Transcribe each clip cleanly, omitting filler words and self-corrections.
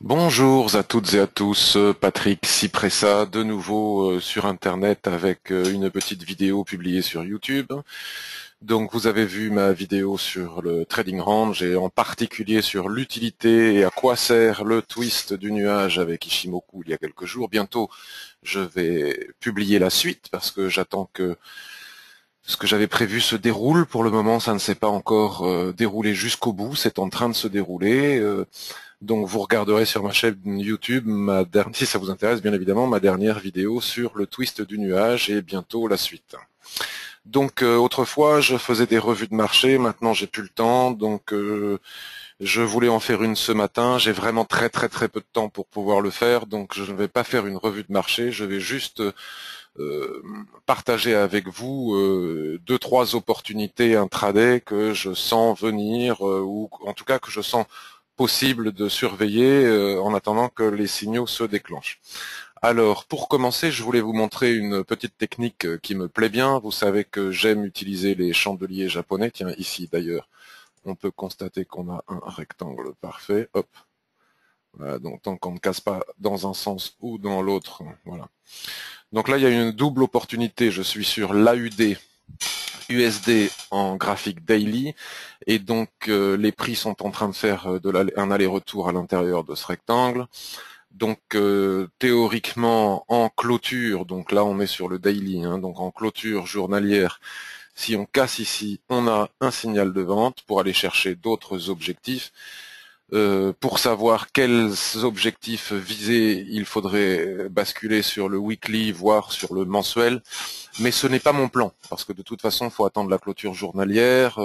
Bonjour à toutes et à tous, Patrick Cipressa, de nouveau sur Internet avec une petite vidéo publiée sur YouTube. Donc vous avez vu ma vidéo sur le Trading Range et en particulier sur l'utilité et à quoi sert le twist du nuage avec Ishimoku il y a quelques jours. Bientôt je vais publier la suite parce que j'attends que ce que j'avais prévu se déroule. Pour le moment ça ne s'est pas encore déroulé jusqu'au bout, c'est en train de se dérouler. Donc vous regarderez sur ma chaîne YouTube, si ça vous intéresse bien évidemment, ma dernière vidéo sur le twist du nuage et bientôt la suite. Donc autrefois je faisais des revues de marché, maintenant j'ai plus le temps, donc je voulais en faire une ce matin. J'ai vraiment très peu de temps pour pouvoir le faire, donc je ne vais pas faire une revue de marché, je vais juste partager avec vous deux trois opportunités intraday que je sens venir ou en tout cas que je sens possible de surveiller en attendant que les signaux se déclenchent. Alors, pour commencer, je voulais vous montrer une petite technique qui me plaît bien. Vous savez que j'aime utiliser les chandeliers japonais. Tiens, ici d'ailleurs, on peut constater qu'on a un rectangle parfait. Hop. Voilà, donc tant qu'on ne casse pas dans un sens ou dans l'autre, voilà. Donc là, il y a une double opportunité. Je suis sur l'AUD USD en graphique daily et donc les prix sont en train de faire un aller-retour à l'intérieur de ce rectangle. Donc théoriquement en clôture, donc là on est sur le daily, donc en clôture journalière, si on casse ici, on a un signal de vente pour aller chercher d'autres objectifs. Pour savoir quels objectifs viser, il faudrait basculer sur le weekly, voire sur le mensuel. Mais ce n'est pas mon plan, parce que de toute façon, il faut attendre la clôture journalière.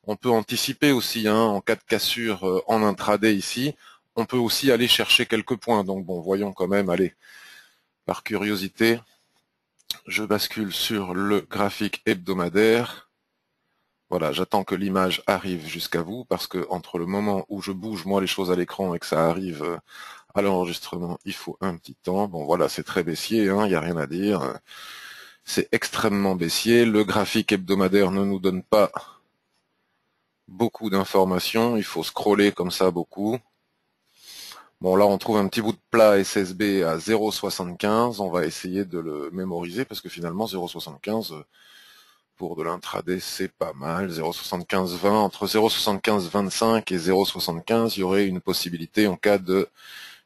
On peut anticiper aussi, en cas de cassure en intraday ici. On peut aussi aller chercher quelques points. Donc bon, voyons quand même, allez, par curiosité, je bascule sur le graphique hebdomadaire. Voilà, j'attends que l'image arrive jusqu'à vous, parce que entre le moment où je bouge moi les choses à l'écran et que ça arrive à l'enregistrement, il faut un petit temps. Bon voilà, c'est très baissier, il n'y a rien à dire. C'est extrêmement baissier. Le graphique hebdomadaire ne nous donne pas beaucoup d'informations. Il faut scroller comme ça beaucoup. Bon, là, on trouve un petit bout de plat SSB à 0,75. On va essayer de le mémoriser parce que finalement, 0,75 pour de l'intraday, c'est pas mal. 0,75-20, entre 0,75-25 et 0,75, il y aurait une possibilité en cas de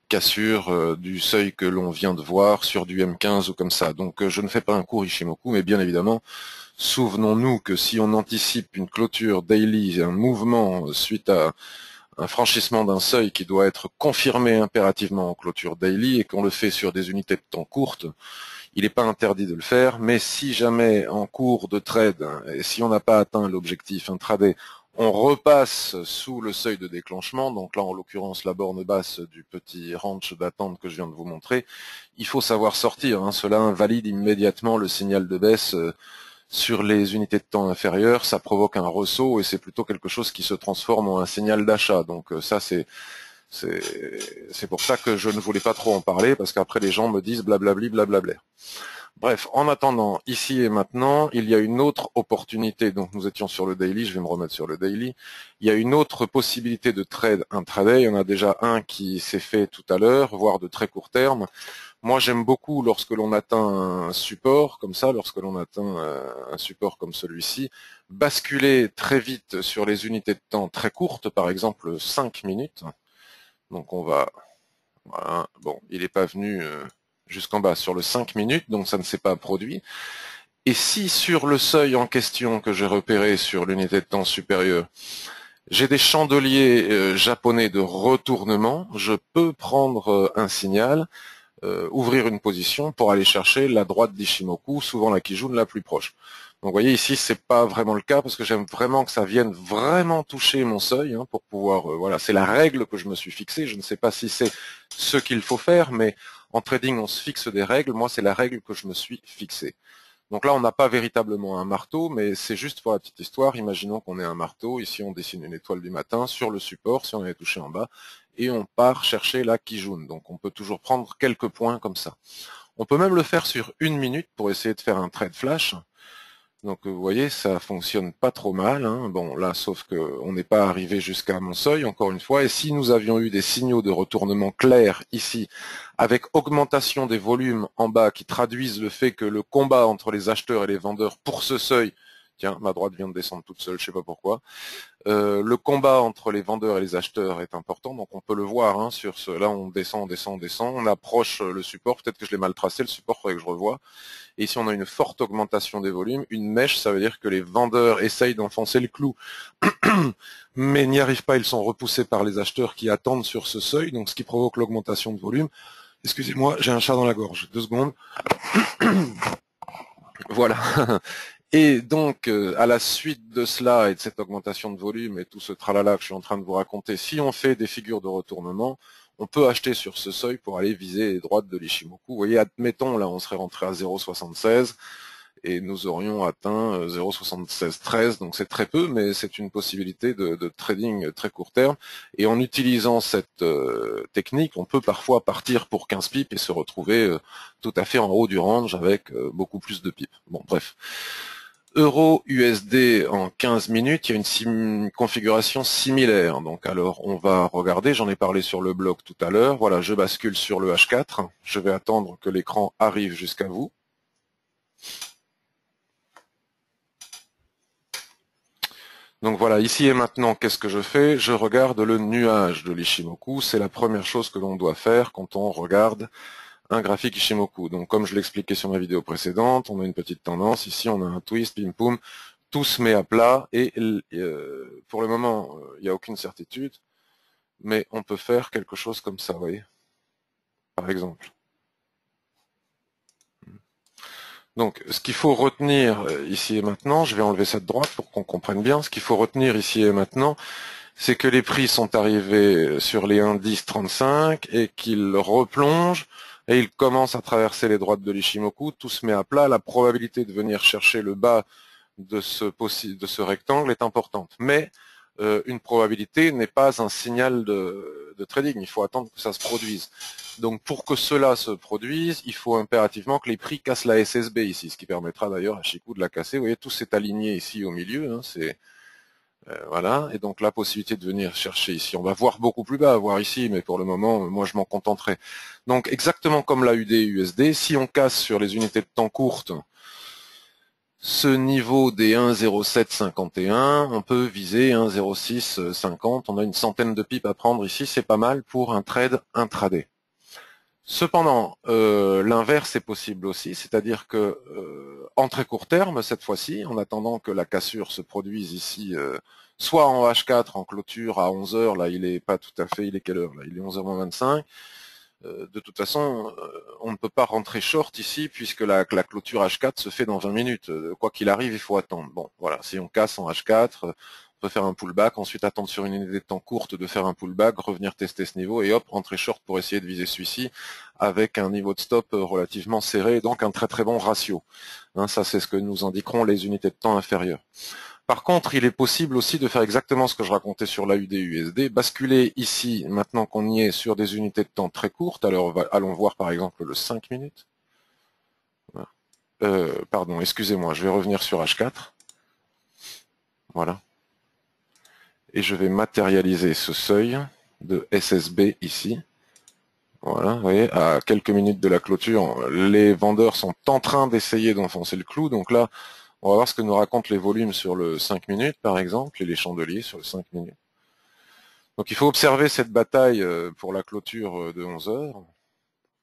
cassure du seuil que l'on vient de voir sur du M15 ou comme ça. Donc je ne fais pas un cours Ishimoku, mais bien évidemment, souvenons-nous que si on anticipe une clôture daily, un mouvement suite à un franchissement d'un seuil qui doit être confirmé impérativement en clôture daily et qu'on le fait sur des unités de temps courtes, il n'est pas interdit de le faire, mais si jamais en cours de trade, et si on n'a pas atteint l'objectif intraday, on repasse sous le seuil de déclenchement, donc là en l'occurrence la borne basse du petit range d'attente que je viens de vous montrer, il faut savoir sortir, cela invalide immédiatement le signal de baisse sur les unités de temps inférieures, ça provoque un ressaut et c'est plutôt quelque chose qui se transforme en un signal d'achat, donc ça c'est pour ça que je ne voulais pas trop en parler, parce qu'après les gens me disent blablabli blablabla. Bref, en attendant, ici et maintenant, il y a une autre opportunité. Donc nous étions sur le daily, je vais me remettre sur le daily. Il y a une autre possibilité de trade intraday. Il y en a déjà un qui s'est fait tout à l'heure, voire de très court terme. Moi, j'aime beaucoup lorsque l'on atteint un support comme ça, lorsque l'on atteint un support comme celui-ci, basculer très vite sur les unités de temps très courtes, par exemple 5 minutes. Donc on va... Voilà. Bon, il n'est pas venu jusqu'en bas sur le 5 minutes, donc ça ne s'est pas produit. Et si sur le seuil en question que j'ai repéré sur l'unité de temps supérieure, j'ai des chandeliers japonais de retournement, je peux prendre un signal, ouvrir une position pour aller chercher la droite d'Ishimoku, souvent la Kijun la plus proche. Donc vous voyez ici, c'est pas vraiment le cas parce que j'aime vraiment que ça vienne vraiment toucher mon seuil pour pouvoir, voilà, c'est la règle que je me suis fixée. Je ne sais pas si c'est ce qu'il faut faire, mais en trading, on se fixe des règles. Moi, c'est la règle que je me suis fixée. Donc là, on n'a pas véritablement un marteau, mais c'est juste pour la petite histoire. Imaginons qu'on ait un marteau. Ici, on dessine une étoile du matin sur le support, si on avait touché en bas, et on part chercher la Kijun. Donc on peut toujours prendre quelques points comme ça. On peut même le faire sur 1 minute pour essayer de faire un trade flash. Donc vous voyez, ça fonctionne pas trop mal, hein. Bon là, sauf que on n'est pas arrivé jusqu'à mon seuil, encore une fois, et si nous avions eu des signaux de retournement clairs ici, avec augmentation des volumes en bas qui traduisent le fait que le combat entre les acheteurs et les vendeurs pour ce seuil, tiens, ma droite vient de descendre toute seule, je sais pas pourquoi, le combat entre les vendeurs et les acheteurs est important, donc on peut le voir, hein, sur ce, là on descend, on descend, on descend, on approche le support, peut-être que je l'ai mal tracé, le support, il faudrait que je revoie. Et ici, on a une forte augmentation des volumes. Une mèche, ça veut dire que les vendeurs essayent d'enfoncer le clou, mais n'y arrivent pas. Ils sont repoussés par les acheteurs qui attendent sur ce seuil, donc ce qui provoque l'augmentation de volume. Excusez-moi, j'ai un chat dans la gorge. 2 secondes. Voilà. Et donc, à la suite de cela et de cette augmentation de volume et tout ce tralala que je suis en train de vous raconter, si on fait des figures de retournement, on peut acheter sur ce seuil pour aller viser les droites de l'Ishimoku. Vous voyez, admettons, là, on serait rentré à 0,76 et nous aurions atteint 0,7613, donc c'est très peu, mais c'est une possibilité de trading très court terme. Et en utilisant cette technique, on peut parfois partir pour 15 pips et se retrouver tout à fait en haut du range avec beaucoup plus de pips. Bon, bref. Euro-USD en 15 minutes, il y a une configuration similaire. Donc alors on va regarder, j'en ai parlé sur le blog tout à l'heure. Voilà, je bascule sur le H4. Je vais attendre que l'écran arrive jusqu'à vous. Donc voilà, ici et maintenant, qu'est-ce que je fais? Je regarde le nuage de l'Ishimoku. C'est la première chose que l'on doit faire quand on regarde un graphique Ishimoku. Donc comme je l'expliquais sur ma vidéo précédente, on a une petite tendance. Ici, on a un twist, pim poum, tout se met à plat. Et pour le moment, il n'y a aucune certitude, mais on peut faire quelque chose comme ça, vous voyez, par exemple. Donc, ce qu'il faut retenir ici et maintenant, je vais enlever cette droite pour qu'on comprenne bien, ce qu'il faut retenir ici et maintenant, c'est que les prix sont arrivés sur les indices 35 et qu'ils replongent et ils commencent à traverser les droites de l'Ishimoku, tout se met à plat, la probabilité de venir chercher le bas de ce rectangle est importante. Mais une probabilité n'est pas un signal de trading, il faut attendre que ça se produise. Donc pour que cela se produise, il faut impérativement que les prix cassent la SSB ici, ce qui permettra d'ailleurs à Chikou de la casser. Vous voyez, tout s'est aligné ici au milieu, hein, c'est voilà, et donc la possibilité de venir chercher ici. On va voir beaucoup plus bas, voir ici, mais pour le moment, moi je m'en contenterai. Donc exactement comme la UD-USD, si on casse sur les unités de temps courtes ce niveau des 1,0751, on peut viser 1,0650. On a une centaine de pips à prendre ici, c'est pas mal pour un trade intraday. Cependant, l'inverse est possible aussi, c'est-à-dire que en très court terme, cette fois-ci, en attendant que la cassure se produise ici, soit en H4 en clôture à 11 h, là il est pas tout à fait, il est quelle heure là? Il est 11h25. De toute façon, on ne peut pas rentrer short ici puisque la clôture H4 se fait dans 20 minutes. Quoi qu'il arrive, il faut attendre. Bon, voilà, si on casse en H4, on peut faire un pullback, ensuite attendre sur une unité de temps courte de faire un pullback, revenir tester ce niveau et hop, rentrer short pour essayer de viser celui-ci avec un niveau de stop relativement serré, donc un très très bon ratio. Hein, ça, c'est ce que nous indiqueront les unités de temps inférieures. Par contre, il est possible aussi de faire exactement ce que je racontais sur l'AUD-USD, basculer ici, maintenant qu'on y est, sur des unités de temps très courtes. Alors, allons voir par exemple le 5 minutes. Pardon, excusez-moi, je vais revenir sur H4. Voilà. Et je vais matérialiser ce seuil de SSB ici. Voilà, vous voyez, à quelques minutes de la clôture, les vendeurs sont en train d'essayer d'enfoncer le clou. Donc là, on va voir ce que nous racontent les volumes sur le 5 minutes, par exemple, et les chandeliers sur le 5 minutes. Donc il faut observer cette bataille pour la clôture de 11 heures.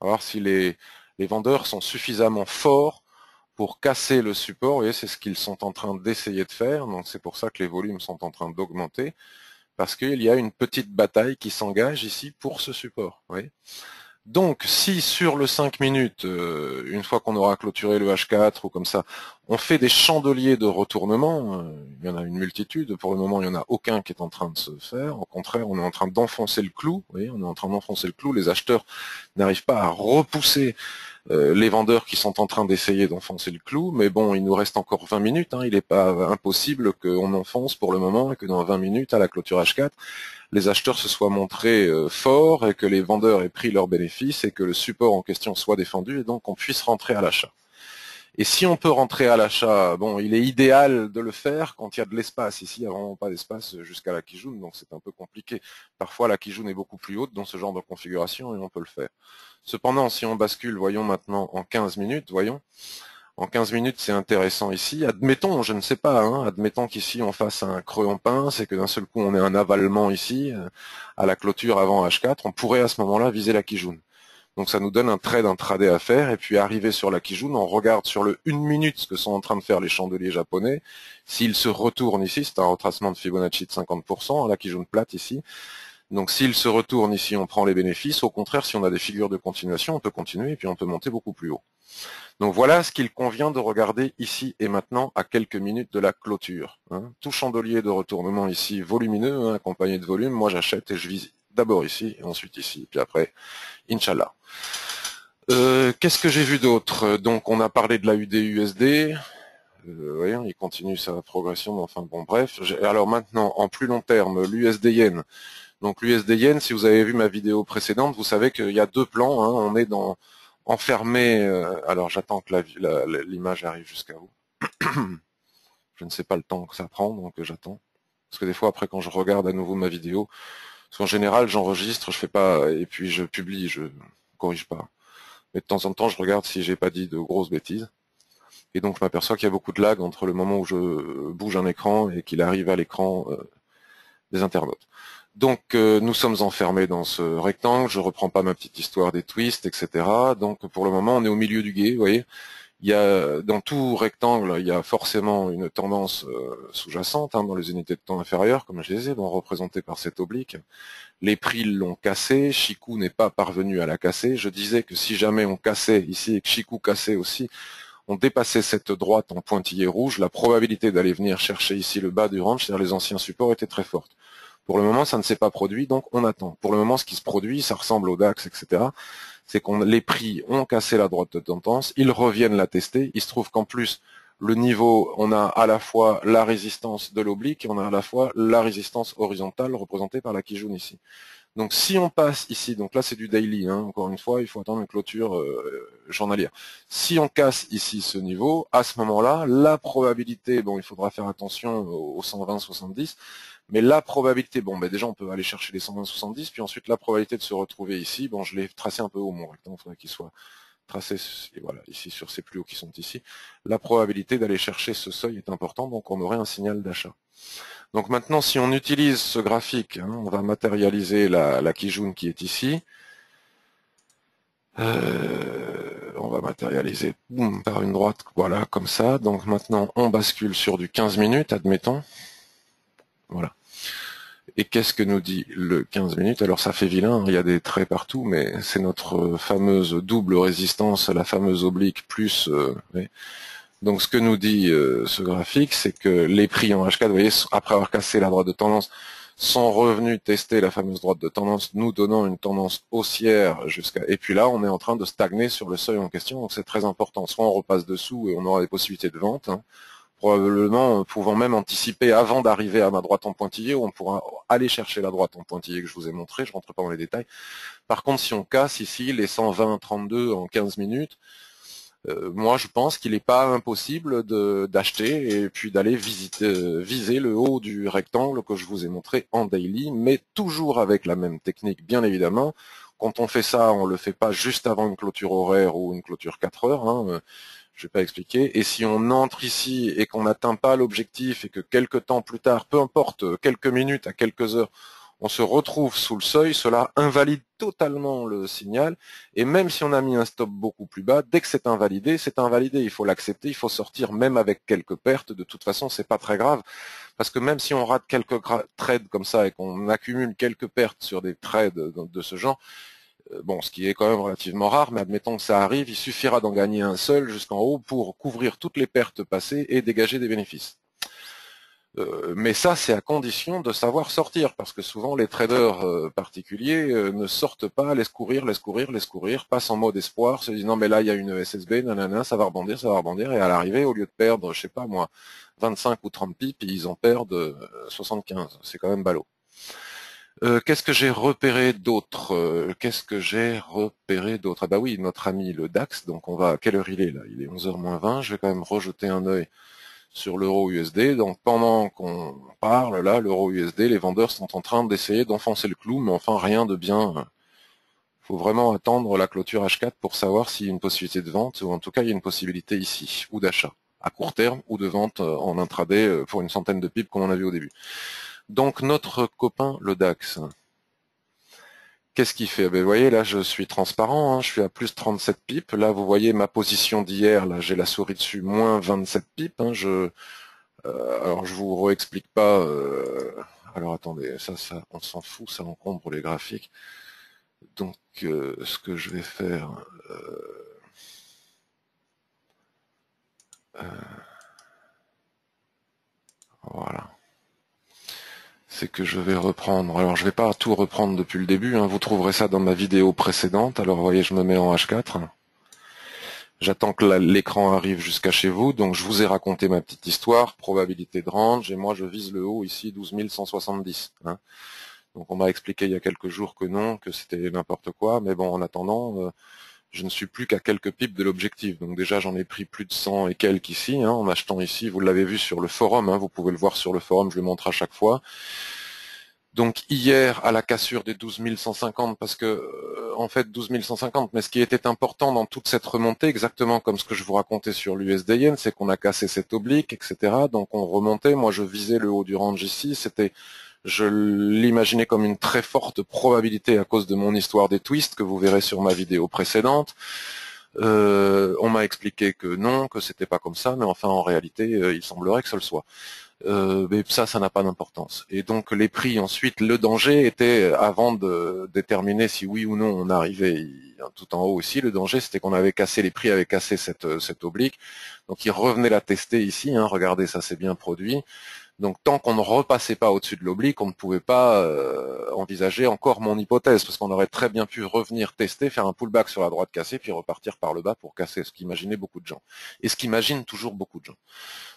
On va voir si les vendeurs sont suffisamment forts pour casser le support. Vous voyez, c'est ce qu'ils sont en train d'essayer de faire. Donc c'est pour ça que les volumes sont en train d'augmenter. Parce qu'il y a une petite bataille qui s'engage ici pour ce support. Vous voyez. Donc, si sur le 5 minutes, une fois qu'on aura clôturé le H4 ou comme ça, on fait des chandeliers de retournement, il y en a une multitude, pour le moment il n'y en a aucun qui est en train de se faire, au contraire on est en train d'enfoncer le clou, vous voyez, on est en train d'enfoncer le clou, les acheteurs n'arrivent pas à repousser les vendeurs qui sont en train d'essayer d'enfoncer le clou, mais bon, il nous reste encore 20 minutes, hein, il n'est pas impossible qu'on enfonce pour le moment et que dans 20 minutes, à la clôture H4, les acheteurs se soient montrés forts et que les vendeurs aient pris leurs bénéfices et que le support en question soit défendu et donc on puisse rentrer à l'achat. Et si on peut rentrer à l'achat, bon, il est idéal de le faire quand il y a de l'espace. Ici, il n'y a vraiment pas d'espace jusqu'à la Kijun, donc c'est un peu compliqué. Parfois, la Kijun est beaucoup plus haute dans ce genre de configuration et on peut le faire. Cependant, si on bascule, voyons maintenant en 15 minutes, voyons. En 15 minutes, c'est intéressant ici. Admettons, je ne sais pas, hein, admettons qu'ici on fasse un creux en pince et que d'un seul coup on ait un avalement ici, à la clôture avant H4, on pourrait à ce moment-là viser la Kijun. Donc ça nous donne un trade intraday à faire, et puis arrivé sur la Kijun, on regarde sur le 1 minute ce que sont en train de faire les chandeliers japonais. S'ils se retournent ici, c'est un retracement de Fibonacci de 50%, à la Kijun plate ici. Donc s'ils se retournent ici, on prend les bénéfices. Au contraire, si on a des figures de continuation, on peut continuer et puis on peut monter beaucoup plus haut. Donc voilà ce qu'il convient de regarder ici et maintenant à quelques minutes de la clôture. Hein. Tout chandelier de retournement ici volumineux, hein, accompagné de volume, moi j'achète et je vise d'abord ici, et ensuite ici, puis après, Inch'Allah. Qu'est-ce que j'ai vu d'autre? Donc on a parlé de la UD-USD, voyons, il continue sa progression, mais enfin bon bref. Alors maintenant, en plus long terme, l'USD-Yen. Donc l'USD-Yen, si vous avez vu ma vidéo précédente, vous savez qu'il y a deux plans, hein, on est dans enfermé, alors j'attends que l'image arrive jusqu'à vous. Je ne sais pas le temps que ça prend, donc j'attends. Parce que des fois, après, quand je regarde à nouveau ma vidéo, parce qu'en général, j'enregistre, je fais pas, et puis je publie, je corrige pas. Mais de temps en temps, je regarde si j'ai pas dit de grosses bêtises. Et donc, je m'aperçois qu'il y a beaucoup de lag entre le moment où je bouge un écran et qu'il arrive à l'écran des internautes. Donc, nous sommes enfermés dans ce rectangle. Je reprends pas ma petite histoire des twists, etc. Donc, pour le moment, on est au milieu du gué, vous voyez. Il y a, dans tout rectangle, il y a forcément une tendance sous-jacente, hein, dans les unités de temps inférieures, comme je les ai, représentées par cette oblique. Les prix l'ont cassé, Chikou n'est pas parvenu à la casser. Je disais que si jamais on cassait ici et que Chikou cassait aussi, on dépassait cette droite en pointillé rouge, la probabilité d'aller venir chercher ici le bas du range, c'est-à-dire les anciens supports, était très forte. Pour le moment, ça ne s'est pas produit, donc on attend. Pour le moment, ce qui se produit, ça ressemble au DAX, etc., c'est que les prix ont cassé la droite de tendance, ils reviennent la tester, il se trouve qu'en plus, le niveau, on a à la fois la résistance de l'oblique et on a à la fois la résistance horizontale représentée par la Kijun ici. Donc si on passe ici, donc là c'est du daily, hein, encore une fois, il faut attendre une clôture journalière. Si on casse ici ce niveau, à ce moment-là, la probabilité, bon il faudra faire attention aux 120-70, mais la probabilité, bon déjà on peut aller chercher les 120-70, puis ensuite la probabilité de se retrouver ici, bon je l'ai tracé un peu haut mon rectangle, il faudrait qu'il soit tracé, et voilà, ici sur ces plus hauts qui sont ici. La probabilité d'aller chercher ce seuil est importante, donc on aurait un signal d'achat. Donc maintenant, si on utilise ce graphique, hein, on va matérialiser la Kijun qui est ici. On va matérialiser boum, par une droite, voilà, comme ça. Donc maintenant, on bascule sur du 15 minutes, admettons. Voilà. Et qu'est-ce que nous dit le 15 minutes? Alors ça fait vilain, il y a des traits partout, mais c'est notre fameuse double résistance, la fameuse oblique plus... oui. Donc ce que nous dit ce graphique, c'est que les prix en H4, vous voyez, après avoir cassé la droite de tendance, sont revenus tester la fameuse droite de tendance, nous donnant une tendance haussière jusqu'à... Et puis là, on est en train de stagner sur le seuil en question, donc c'est très important. Soit on repasse dessous et on aura des possibilités de vente, hein, probablement pouvant même anticiper avant d'arriver à ma droite en pointillé, où on pourra aller chercher la droite en pointillé que je vous ai montré, je rentre pas dans les détails. Par contre, si on casse ici les 120-32 en 15 minutes, moi, je pense qu'il n'est pas impossible d'acheter et puis d'aller viser le haut du rectangle que je vous ai montré en daily, mais toujours avec la même technique, bien évidemment. Quand on fait ça, on le fait pas juste avant une clôture horaire ou une clôture 4 heures. Hein, je vais pas expliquer. Et si on entre ici et qu'on n'atteint pas l'objectif et que quelques temps plus tard, peu importe, quelques minutes à quelques heures, on se retrouve sous le seuil, cela invalide totalement le signal, et même si on a mis un stop beaucoup plus bas, dès que c'est invalidé, il faut l'accepter, il faut sortir même avec quelques pertes, de toute façon c'est pas très grave, parce que même si on rate quelques trades comme ça et qu'on accumule quelques pertes sur des trades de ce genre, bon, ce qui est quand même relativement rare, mais admettons que ça arrive, il suffira d'en gagner un seul jusqu'en haut pour couvrir toutes les pertes passées et dégager des bénéfices. Mais ça, c'est à condition de savoir sortir, parce que souvent les traders particuliers ne sortent pas, laissent courir, passent en mode espoir, se disent non mais là il y a une SSB, nanana, ça va rebondir, et à l'arrivée, au lieu de perdre, je sais pas moi, 25 ou 30 pips, ils en perdent 75. C'est quand même ballot. Qu'est-ce que j'ai repéré d'autre? Qu'est-ce que j'ai repéré d'autre? Ah bah oui, notre ami le DAX, donc on va, à quelle heure il est là? Il est 11h moins 20, je vais quand même rejeter un œil sur l'euro USD. Donc pendant qu'on parle, là, l'euro USD, les vendeurs sont en train d'essayer d'enfoncer le clou, mais enfin rien de bien. Il faut vraiment attendre la clôture H4 pour savoir s'il y a une possibilité de vente, ou en tout cas il y a une possibilité ici, ou d'achat, à court terme, ou de vente en intraday pour une centaine de pips comme on a vu au début. Donc notre copain le DAX, qu'est-ce qu'il fait? Ben, vous voyez, là, je suis transparent, hein, je suis à plus 37 pips. Là, vous voyez ma position d'hier, là, j'ai la souris dessus, moins 27 pips. Hein, alors, je vous réexplique pas. Alors, attendez, ça, on s'en fout, ça encombre les graphiques. Donc, ce que je vais faire... voilà. C'est que je vais reprendre. Alors, je vais pas tout reprendre depuis le début. Hein, vous trouverez ça dans ma vidéo précédente. Alors, vous voyez, je me mets en H4. J'attends que l'écran arrive jusqu'à chez vous, donc je vous ai raconté ma petite histoire, probabilité de range, et moi je vise le haut ici, 12 170. Hein. Donc on m'a expliqué il y a quelques jours que non, que c'était n'importe quoi, mais bon, en attendant, je ne suis plus qu'à quelques pips de l'objectif. Donc déjà j'en ai pris plus de 100 et quelques ici, hein, en achetant ici, vous l'avez vu sur le forum, hein, vous pouvez le voir sur le forum, je le montre à chaque fois. Donc hier, à la cassure des 12 150, parce que en fait 12 150, mais ce qui était important dans toute cette remontée, exactement comme ce que je vous racontais sur l'USD-Yen, c'est qu'on a cassé cette oblique, etc. Donc on remontait, moi je visais le haut du range ici, je l'imaginais comme une très forte probabilité à cause de mon histoire des twists que vous verrez sur ma vidéo précédente. On m'a expliqué que non, que c'était pas comme ça, mais enfin en réalité, il semblerait que ce le soit. Mais ça n'a pas d'importance. Et donc les prix ensuite, le danger était, avant de déterminer si oui ou non on arrivait tout en haut aussi, le danger c'était qu'on avait cassé, les prix avaient cassé cette oblique, donc ils revenaient la tester ici, hein, regardez ça c'est bien produit. Donc tant qu'on ne repassait pas au-dessus de l'oblique, on ne pouvait pas envisager encore mon hypothèse, parce qu'on aurait très bien pu revenir tester, faire un pullback sur la droite cassée, puis repartir par le bas pour casser, ce qu'imaginaient beaucoup de gens. Et ce qu'imaginent toujours beaucoup de gens.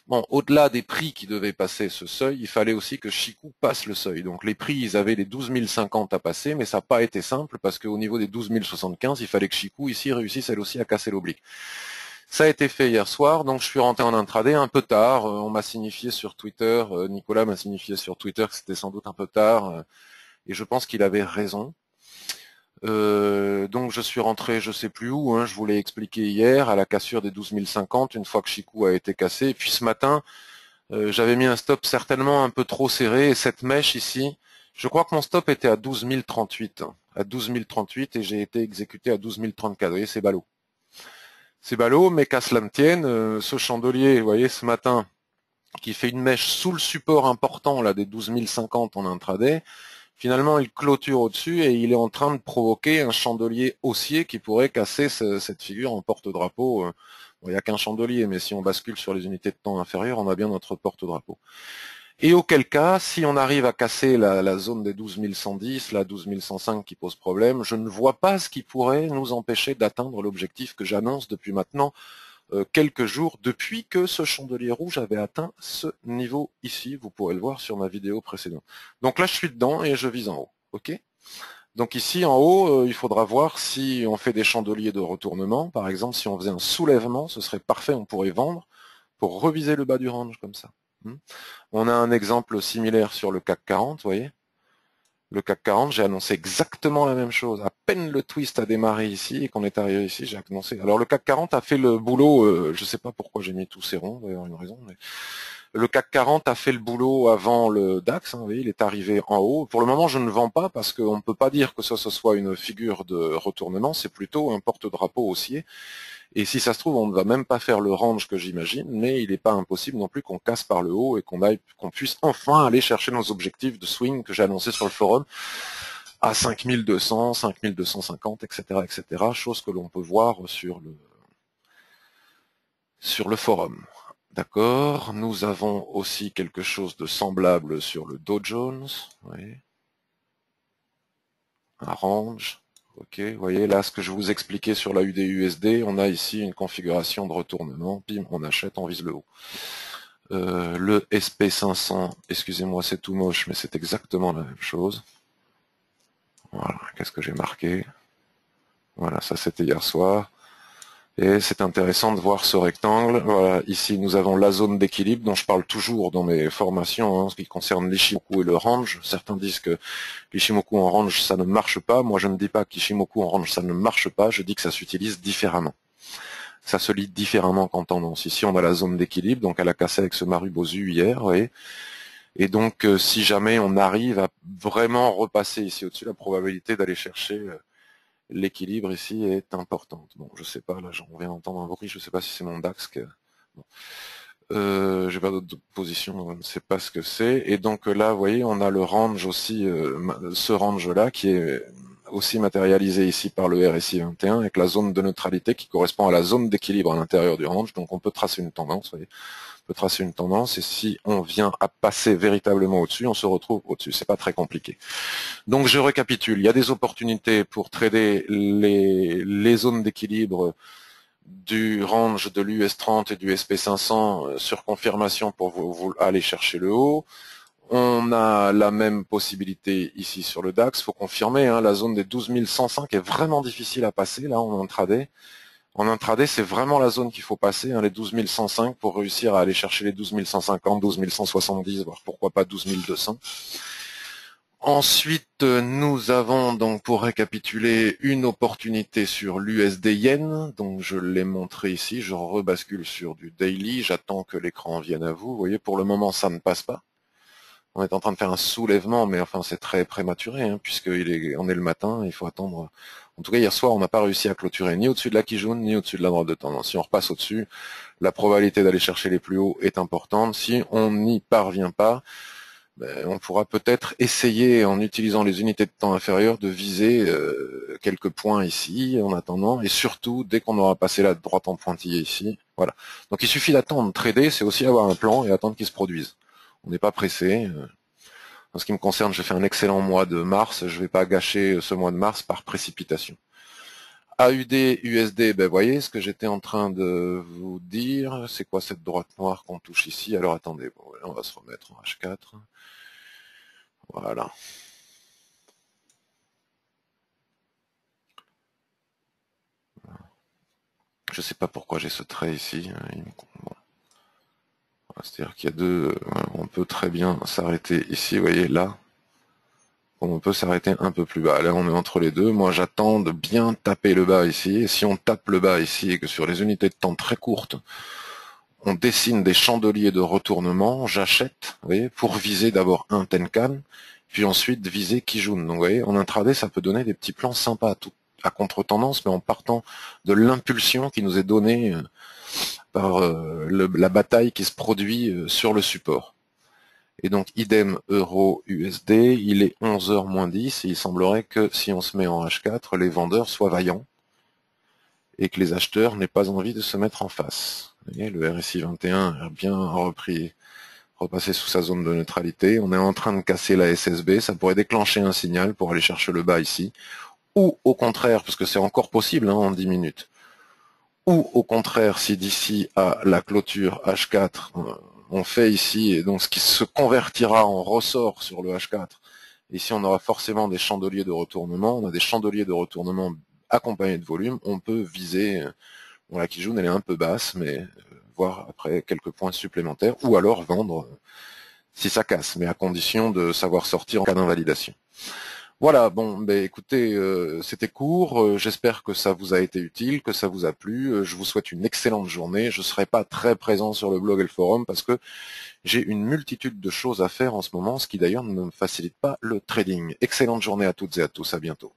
Bon, au-delà des prix qui devaient passer ce seuil, il fallait aussi que Chikou passe le seuil. Donc les prix, ils avaient les 12 050 à passer, mais ça n'a pas été simple, parce qu'au niveau des 12 075, il fallait que Chikou ici réussisse elle aussi à casser l'oblique. Ça a été fait hier soir, donc je suis rentré en intraday un peu tard. On m'a signifié sur Twitter, Nicolas m'a signifié sur Twitter que c'était sans doute un peu tard, et je pense qu'il avait raison. Donc je suis rentré, je sais plus où, hein, je vous l'ai expliqué hier, à la cassure des 12 050, une fois que Chikou a été cassé. Et puis ce matin, j'avais mis un stop certainement un peu trop serré, et cette mèche ici, je crois que mon stop était à 12 038, hein, à 12 038, et j'ai été exécuté à 12 034. Vous voyez, c'est ballot. C'est ballot, mais qu'à cela ne tienne, ce chandelier, vous voyez, ce matin, qui fait une mèche sous le support important là des 12 050 en intraday, finalement il clôture au-dessus et il est en train de provoquer un chandelier haussier qui pourrait casser cette figure en porte-drapeau. Bon, il n'y a qu'un chandelier, mais si on bascule sur les unités de temps inférieures, on a bien notre porte-drapeau. Et auquel cas, si on arrive à casser la zone des 12 110, la 12 105 qui pose problème, je ne vois pas ce qui pourrait nous empêcher d'atteindre l'objectif que j'annonce depuis maintenant quelques jours, depuis que ce chandelier rouge avait atteint ce niveau ici. Vous pourrez le voir sur ma vidéo précédente. Donc là, je suis dedans et je vise en haut. Ok ? Donc ici, en haut, il faudra voir si on fait des chandeliers de retournement. Par exemple, si on faisait un soulèvement, ce serait parfait, on pourrait vendre pour reviser le bas du range comme ça. On a un exemple similaire sur le CAC 40, vous voyez. Le CAC 40, j'ai annoncé exactement la même chose. À peine le twist a démarré ici et qu'on est arrivé ici, j'ai annoncé. Alors le CAC 40 a fait le boulot, je ne sais pas pourquoi j'ai mis tous ces ronds, d'ailleurs une raison, mais le CAC 40 a fait le boulot avant le DAX, hein, vous voyez, il est arrivé en haut. Pour le moment, je ne vends pas parce qu'on ne peut pas dire que ce soit une figure de retournement, c'est plutôt un porte-drapeau haussier. Et si ça se trouve, on ne va même pas faire le range que j'imagine, mais il n'est pas impossible non plus qu'on casse par le haut et qu'on puisse enfin aller chercher nos objectifs de swing que j'ai annoncés sur le forum à 5200, 5250, etc., etc., chose que l'on peut voir sur le forum. D'accord. Nous avons aussi quelque chose de semblable sur le Dow Jones. Oui. Un range. Ok, vous voyez là ce que je vous expliquais sur la UDUSD, on a ici une configuration de retournement, bim, on achète, on vise le haut. Le SP500, excusez-moi c'est tout moche, mais c'est exactement la même chose. Voilà, qu'est-ce que j'ai marqué? Voilà, ça c'était hier soir. Et c'est intéressant de voir ce rectangle. Voilà, ici nous avons la zone d'équilibre dont je parle toujours dans mes formations, en ce qui concerne l'Ishimoku et le range. Certains disent que l'Ishimoku en range ça ne marche pas. Moi je ne dis pas qu'Ishimoku en range ça ne marche pas, je dis que ça s'utilise différemment. Ça se lit différemment qu'en tendance. Ici on a la zone d'équilibre, donc elle a cassé avec ce Marubozu hier, oui. Et donc si jamais on arrive à vraiment repasser ici au-dessus, la probabilité d'aller chercher l'équilibre ici est importante. Bon, je sais pas, là j'en viens d'entendre un bruit, je sais pas si c'est mon DAX que... Bon. J'ai pas d'autre position, je ne sais pas ce que c'est. Et donc là, vous voyez, on a le range aussi, ce range-là, qui est aussi matérialisé ici par le RSI 21, avec la zone de neutralité qui correspond à la zone d'équilibre à l'intérieur du range. Donc on peut tracer une tendance, vous voyez. On peut tracer une tendance, et si on vient à passer véritablement au-dessus, on se retrouve au-dessus. C'est pas très compliqué. Donc je récapitule, il y a des opportunités pour trader les zones d'équilibre du range de l'US30 et du SP500 sur confirmation pour vous aller chercher le haut. On a la même possibilité ici sur le DAX, faut confirmer, hein, la zone des 12105 est vraiment difficile à passer là en intraday. En intraday, c'est vraiment la zone qu'il faut passer, hein, les 12105 pour réussir à aller chercher les 12150, 12170, voire pourquoi pas 12200. Ensuite, nous avons donc, pour récapituler, une opportunité sur l'USD Yen. Donc je l'ai montré ici, je rebascule sur du daily, j'attends que l'écran vienne à vous. Vous voyez, pour le moment, ça ne passe pas. On est en train de faire un soulèvement, mais enfin c'est très prématuré, hein, puisqu'on est le matin, il faut attendre. En tout cas, hier soir, on n'a pas réussi à clôturer ni au-dessus de la Kijun, ni au-dessus de la droite de tendance. Si on repasse au-dessus, la probabilité d'aller chercher les plus hauts est importante. Si on n'y parvient pas, on pourra peut-être essayer, en utilisant les unités de temps inférieures, de viser quelques points ici, en attendant, et surtout, dès qu'on aura passé la droite en pointillé ici, voilà. Donc il suffit d'attendre, trader, c'est aussi avoir un plan et attendre qu'il se produise. On n'est pas pressé. En ce qui me concerne, j'ai fait un excellent mois de mars, je ne vais pas gâcher ce mois de mars par précipitation. AUD, USD, ben voyez ce que j'étais en train de vous dire, c'est quoi cette droite noire qu'on touche ici? Alors attendez, bon, on va se remettre en H4. Voilà. Je sais pas pourquoi j'ai ce trait ici. Bon. C'est-à-dire qu'il y a deux... On peut très bien s'arrêter ici, vous voyez, là. On peut s'arrêter un peu plus bas. Là, on est entre les deux. Moi, j'attends de bien taper le bas ici. Et si on tape le bas ici et que sur les unités de temps très courtes, on dessine des chandeliers de retournement, j'achète, vous voyez, pour viser d'abord un Tenkan, puis ensuite viser Kijun. Donc, vous voyez, en intraday, ça peut donner des petits plans sympas à contre-tendance, mais en partant de l'impulsion qui nous est donnée par la bataille qui se produit sur le support. Et donc, idem euro-USD, il est 11h moins 10, et il semblerait que si on se met en H4, les vendeurs soient vaillants, et que les acheteurs n'aient pas envie de se mettre en face. Vous voyez, le RSI 21 a bien repassé sous sa zone de neutralité. On est en train de casser la SSB, ça pourrait déclencher un signal pour aller chercher le bas ici. Ou au contraire, parce que c'est encore possible hein, en 10 minutes, ou au contraire, si d'ici à la clôture H4, on fait ici, et donc ce qui se convertira en ressort sur le H4, ici on aura forcément des chandeliers de retournement, on a des chandeliers de retournement accompagnés de volume, on peut viser, bon la Kijun elle est un peu basse, mais voir après quelques points supplémentaires, ou alors vendre si ça casse, mais à condition de savoir sortir en cas d'invalidation. Voilà, bon, ben écoutez, c'était court, j'espère que ça vous a été utile, que ça vous a plu, je vous souhaite une excellente journée, je ne serai pas très présent sur le blog et le forum parce que j'ai une multitude de choses à faire en ce moment, ce qui d'ailleurs ne me facilite pas le trading. Excellente journée à toutes et à tous, à bientôt.